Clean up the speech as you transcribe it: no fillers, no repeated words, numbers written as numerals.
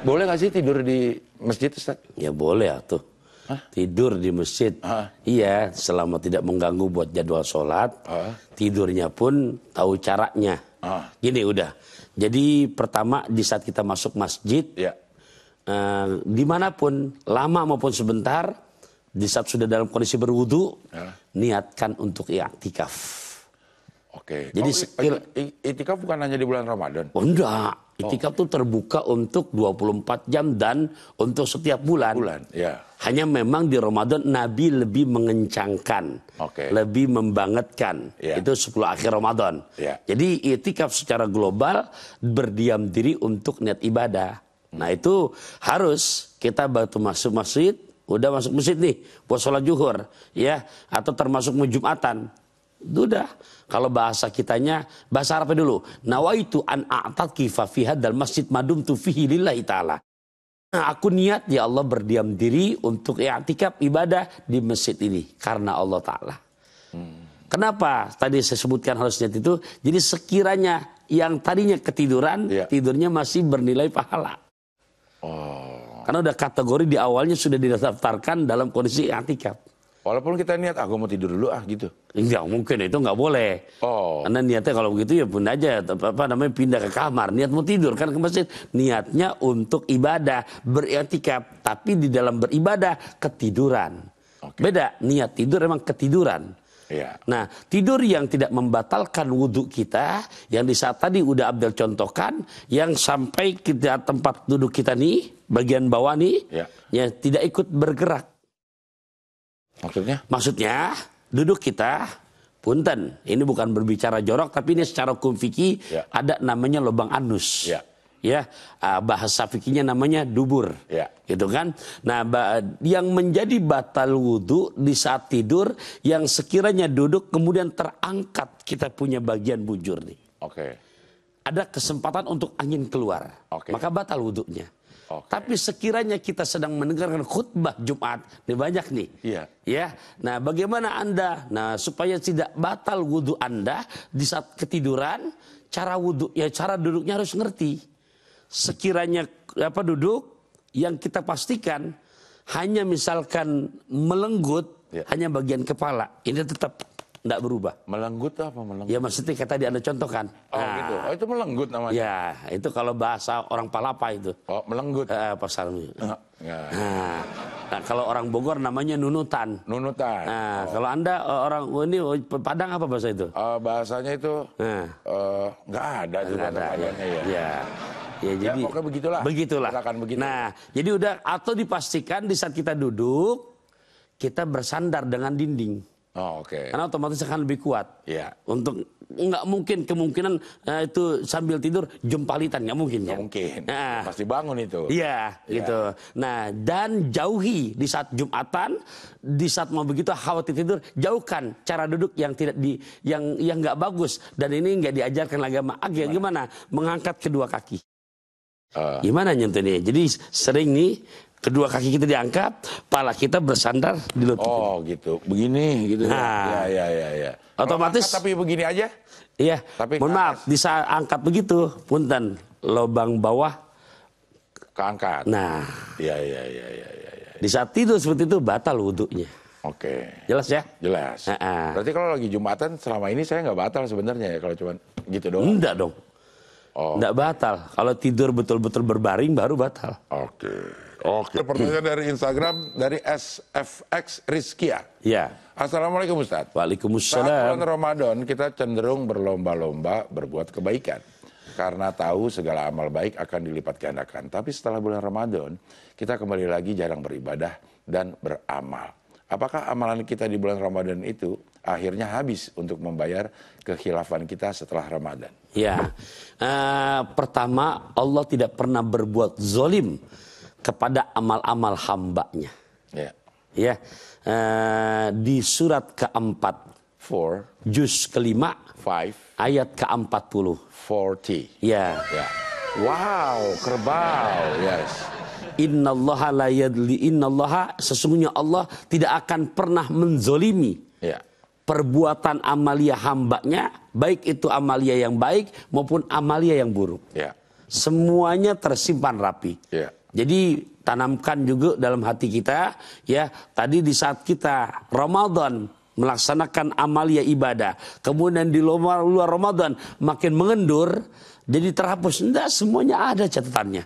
Boleh nggak sih tidur di masjid, Ustaz? Ya boleh tuh. Tidur di masjid. Iya, selama tidak mengganggu buat jadwal sholat. Tidurnya pun tahu caranya. Gini udah. Jadi pertama di saat kita masuk masjid, dimanapun, lama maupun sebentar, di saat sudah dalam kondisi berwudu, niatkan untuk i'tikaf. Oke. Jadi i'tikaf bukan hanya di bulan Ramadan? Oh enggak. I'tikaf tuh terbuka untuk 24 jam dan untuk setiap bulan. Hanya memang di Ramadan Nabi lebih mengencangkan, lebih membangetkan. Itu 10 akhir Ramadan. Jadi i'tikaf secara global berdiam diri untuk niat ibadah. Nah itu harus kita baru masuk masjid, udah masuk masjid nih buat sholat zuhur, ya, atau termasuk Jumatan. Udah, kalau bahasa kitanya, bahasa Arabnya dulu. Nawaitu an a'takifa fi hadzal masjid madumtu fihi lillahi ta'ala. Nah, aku niat ya Allah berdiam diri untuk i'tikaf ibadah di masjid ini karena Allah Ta'ala. Kenapa tadi saya sebutkan harus niat itu? Jadi sekiranya yang tadinya ketiduran, tidurnya masih bernilai pahala. Karena udah kategori di awalnya sudah didaftarkan dalam kondisi i'tikaf. Walaupun kita niat, aku mau tidur dulu gitu. Enggak mungkin, itu nggak boleh. Karena niatnya kalau begitu ya pun aja pindah ke kamar. Niat mau tidur kan ke masjid. Niatnya untuk ibadah, beriktikaf, tapi di dalam beribadah ketiduran. Beda, niat tidur emang ketiduran. Nah, tidur yang tidak membatalkan wudhu kita, yang di saat tadi udah Abdel contohkan, yang sampai kita tempat duduk kita nih, bagian bawah nih, ya tidak ikut bergerak. Maksudnya duduk kita, punten, ini bukan berbicara jorok, tapi ini secara hukum fikih ada namanya lubang anus. Bahasa fikihnya namanya dubur. Gitu kan? Nah, yang menjadi batal wudhu di saat tidur, yang sekiranya duduk kemudian terangkat kita punya bagian bujur nih. Ada kesempatan untuk angin keluar, maka batal wudhunya. Tapi sekiranya kita sedang mendengarkan khutbah Jumat, ini banyak nih. Nah, bagaimana Anda? Nah, supaya tidak batal wudhu Anda di saat ketiduran, cara wudhu, ya cara duduknya harus ngerti. Sekiranya duduk, yang kita pastikan hanya misalkan melenggut, hanya bagian kepala, ini tetap tidak berubah. Melenggut apa melenggut? Ya maksudnya kayak tadi Anda contohkan. Gitu. Itu melenggut namanya. Ya, itu kalau bahasa orang Palapa itu. Melenggut. Pasalnya. Nah, kalau orang Bogor namanya nunutan. Nah, kalau Anda orang ini Padang apa bahasa itu? Bahasanya itu nggak ada. Ya, jadi pokoknya begitulah. Nah, jadi udah atau dipastikan di saat kita duduk kita bersandar dengan dinding. Karena otomatis akan lebih kuat. Untuk nggak mungkin kemungkinan itu sambil tidur jempalitan, nggak mungkin. Nggak mungkin. Pasti bangun itu. Gitu. Nah, dan jauhi di saat Jumatan, di saat mau begitu khawatir tidur, jauhkan cara duduk yang tidak yang nggak bagus, dan ini nggak diajarkan agama. Gimana? Mengangkat kedua kaki. Gimana nyentuhnya? Jadi sering nih. Kedua kaki kita diangkat, pala kita bersandar di lutut. Gitu. Begini gitu. Ya. Otomatis. Tapi begini aja. Iya. Mohon maaf, di saat angkat begitu, punten, lubang bawah keangkat. Nah. Iya. Di saat tidur seperti itu batal wudhunya. Jelas ya? Jelas. Berarti kalau lagi Jumatan selama ini saya nggak batal sebenarnya ya kalau cuma gitu doang. Enggak dong. Enggak batal. Kalau tidur betul-betul berbaring baru batal. Pertanyaan dari Instagram dari SFX Rizkia. Assalamualaikum Ustaz. Waalaikumsalam. Saat bulan Ramadan kita cenderung berlomba-lomba berbuat kebaikan. Karena tahu segala amal baik akan dilipat gandakan. Tapi setelah bulan Ramadan kita kembali lagi jarang beribadah dan beramal. Apakah amalan kita di bulan Ramadan itu akhirnya habis untuk membayar kekhilafan kita setelah Ramadan? Pertama, Allah tidak pernah berbuat zolim kepada amal-amal hambanya. Di surat keempat, juz kelima, ayat ke-40. Wow, kerbau. Innallaha sesungguhnya Allah tidak akan pernah menzolimi perbuatan amalia hambanya, baik itu amalia yang baik maupun amalia yang buruk. Semuanya tersimpan rapi. Jadi tanamkan juga dalam hati kita, ya, tadi di saat kita Ramadan melaksanakan amalia ibadah, kemudian di luar Ramadan makin mengendur, jadi terhapus. Enggak, semuanya ada catatannya.